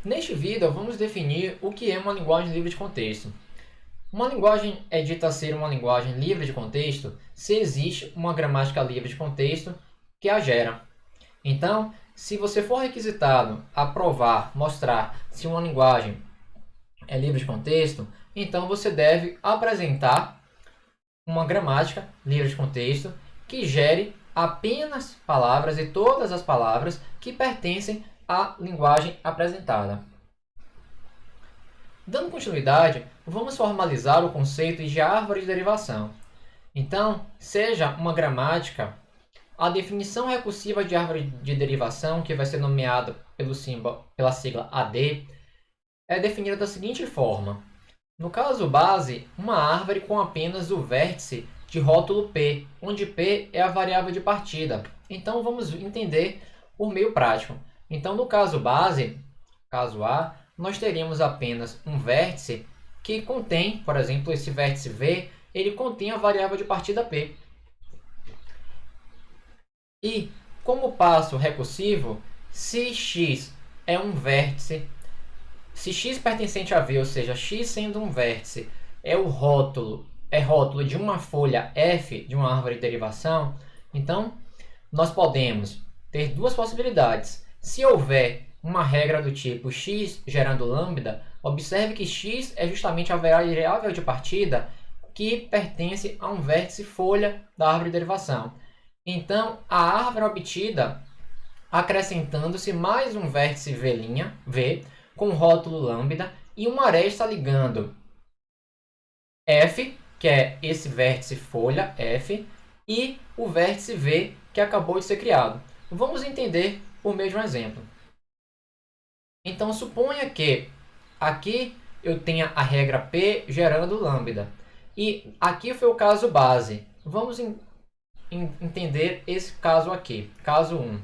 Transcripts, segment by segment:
Neste vídeo, vamos definir o que é uma linguagem livre de contexto. Uma linguagem é dita ser uma linguagem livre de contexto se existe uma gramática livre de contexto que a gera. Então, se você for requisitado a provar, mostrar se uma linguagem é livre de contexto, então você deve apresentar uma gramática livre de contexto que gere apenas palavras e todas as palavras que pertencem à linguagem apresentada. Dando continuidade, vamos formalizar o conceito de árvore de derivação. Então, seja uma gramática, a definição recursiva de árvore de derivação, que vai ser nomeada pela sigla AD, é definida da seguinte forma. No caso base, uma árvore com apenas o vértice de rótulo P, onde P é a variável de partida. Então, vamos entender por meio prático. Então, no caso base, caso A, nós teríamos apenas um vértice que contém, por exemplo, esse vértice V, ele contém a variável de partida P. E, como passo recursivo, se x é um vértice, se x pertencente a V, ou seja, x sendo um vértice, é rótulo de uma folha f de uma árvore de derivação, então nós podemos ter duas possibilidades. Se houver uma regra do tipo x gerando lambda, observe que x é justamente a variável de partida que pertence a um vértice folha da árvore de derivação. Então, a árvore obtida acrescentando-se mais um vértice V com rótulo lambda e uma aresta ligando f, que é esse vértice folha f, e o vértice V que acabou de ser criado. Vamos entender por meio de um exemplo. Então, suponha que aqui eu tenha a regra P gerando lambda. E aqui foi o caso base. Vamos entender esse caso aqui, caso 1.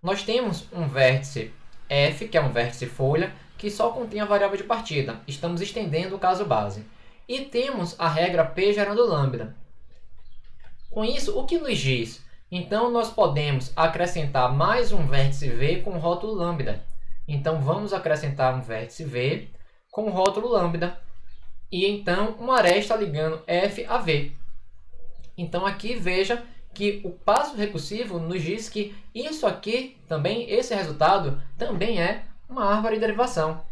Nós temos um vértice f, que é um vértice folha, que só contém a variável de partida. Estamos estendendo o caso base. E temos a regra P gerando lambda. Com isso, o que nos diz? Então, nós podemos acrescentar mais um vértice V com rótulo lambda. Então, vamos acrescentar um vértice V com rótulo lambda. E então, uma aresta ligando F a V. Então, aqui veja que o passo recursivo nos diz que isso aqui também, esse resultado, também é uma árvore de derivação.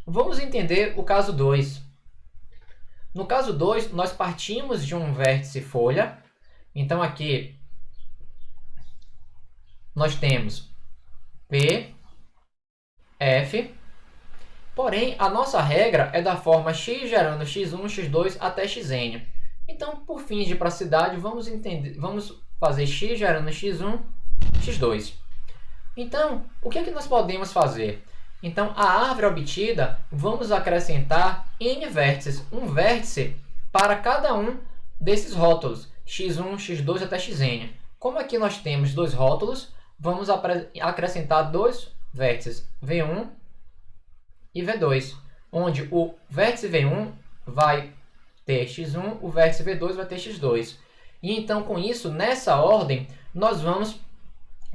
Vamos entender o caso 2. No caso 2, nós partimos de um vértice folha. Então, aqui nós temos P, F, porém, a nossa regra é da forma x gerando x1, x2 até xn. Então, por fins de praticidade, vamos fazer x gerando x1, x2. Então, o que é que nós podemos fazer? Então, a árvore obtida, vamos acrescentar n vértices, um vértice para cada um desses rótulos, x1, x2 até xn. Como aqui nós temos dois rótulos, vamos acrescentar dois vértices, v1 e v2, onde o vértice v1 vai ter x1, o vértice v2 vai ter x2. E então, com isso, nessa ordem, nós vamos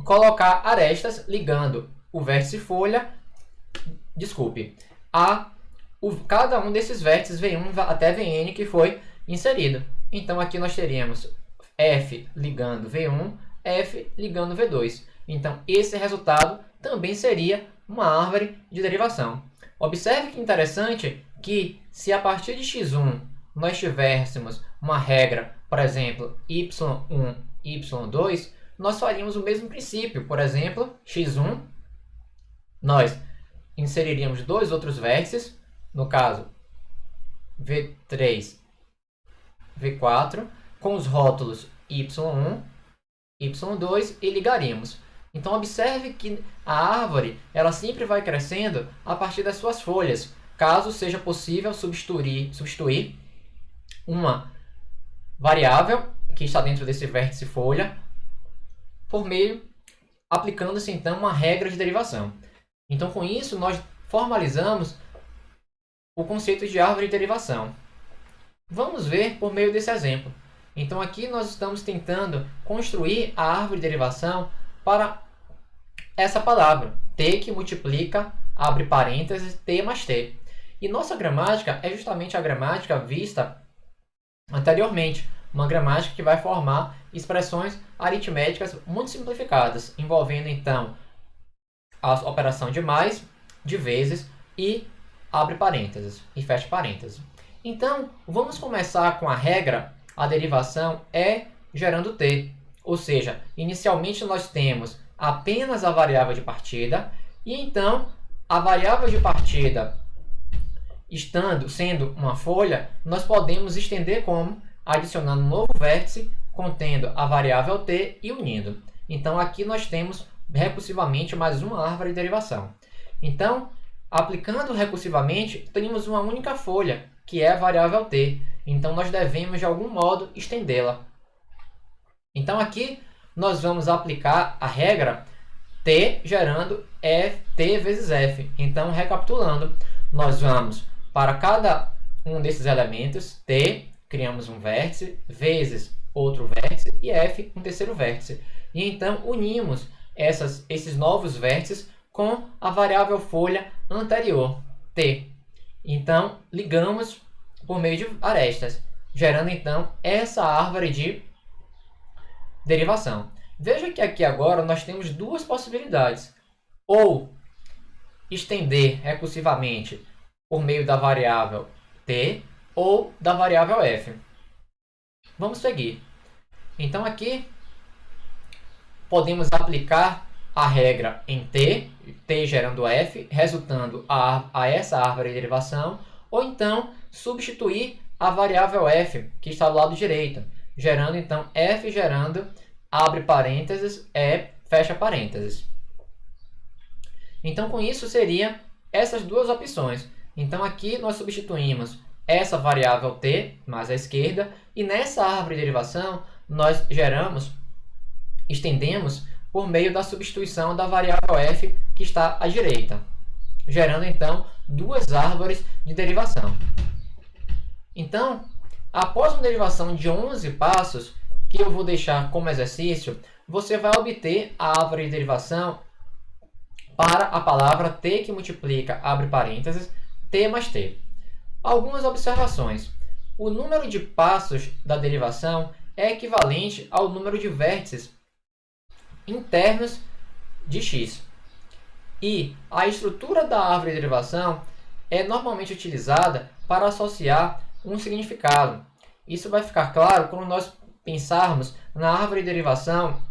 colocar arestas ligando o vértice folha, cada um desses vértices v1 até vn que foi inserido. Então, aqui nós teríamos f ligando v1, f ligando v2. Então, esse resultado também seria uma árvore de derivação. Observe que interessante que, se a partir de x1 nós tivéssemos uma regra, por exemplo, y1, y2, nós faríamos o mesmo princípio. Por exemplo, x1, nós inseriríamos dois outros vértices, no caso, v3, v4, com os rótulos y1, y2 e ligaríamos. Então, observe que a árvore ela sempre vai crescendo a partir das suas folhas, caso seja possível substituir uma variável que está dentro desse vértice folha, aplicando-se então uma regra de derivação. Então, com isso, nós formalizamos o conceito de árvore de derivação. Vamos ver por meio desse exemplo. Então, aqui nós estamos tentando construir a árvore de derivação para essa palavra, t, que multiplica abre parênteses, t mais t. E nossa gramática é justamente a gramática vista anteriormente, uma gramática que vai formar expressões aritméticas muito simplificadas, envolvendo então a operação de mais, de vezes e abre parênteses e fecha parênteses. Então, vamos começar com a regra, a derivação é gerando t, ou seja, inicialmente nós temos apenas a variável de partida e então a variável de partida sendo uma folha, nós podemos estender como adicionando um novo vértice contendo a variável t e unindo. Então aqui nós temos recursivamente mais uma árvore de derivação. Então, aplicando recursivamente, temos uma única folha, que é a variável t. Então nós devemos de algum modo estendê-la. Então aqui nós vamos aplicar a regra t gerando t vezes f. Então, recapitulando, nós vamos para cada um desses elementos, t, criamos um vértice, vezes outro vértice, e f, um terceiro vértice. E então, unimos esses novos vértices com a variável folha anterior, t. Então, ligamos por meio de arestas, gerando então essa árvore de derivação. Veja que aqui agora nós temos duas possibilidades. Ou estender recursivamente por meio da variável t ou da variável f. Vamos seguir. Então aqui podemos aplicar a regra em t gerando f, resultando a essa árvore de derivação, ou então substituir a variável f, que está do lado direito, gerando então f gerando abre parênteses, fecha parênteses. Então, com isso, seria essas duas opções. Então, aqui nós substituímos essa variável t, mais à esquerda, e nessa árvore de derivação, nós estendemos por meio da substituição da variável f, que está à direita, gerando, então, duas árvores de derivação. Então, após uma derivação de 11 passos, que eu vou deixar como exercício, você vai obter a árvore de derivação para a palavra t que multiplica, abre parênteses, t mais t. Algumas observações. O número de passos da derivação é equivalente ao número de vértices internos de x. E a estrutura da árvore de derivação é normalmente utilizada para associar um significado. Isso vai ficar claro quando nós pensarmos na árvore de derivação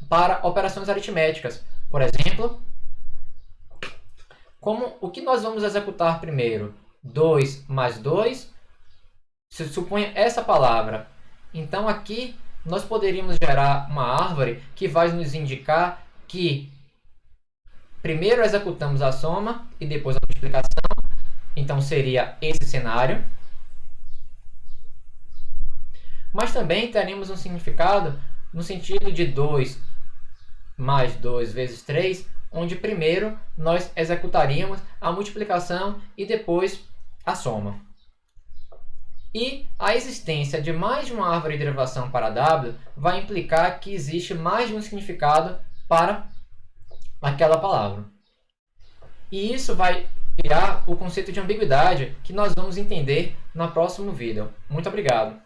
para operações aritméticas. Por exemplo, como o que nós vamos executar primeiro? 2 mais 2, se suponha essa palavra. Então, aqui nós poderíamos gerar uma árvore que vai nos indicar que primeiro executamos a soma e depois a multiplicação. Então, seria esse cenário. Mas também teremos um significado no sentido de 2 mais 2 vezes 3, onde primeiro nós executaríamos a multiplicação e depois a soma. E a existência de mais de uma árvore de derivação para W vai implicar que existe mais de um significado para aquela palavra. E isso vai criar o conceito de ambiguidade que nós vamos entender no próximo vídeo. Muito obrigado!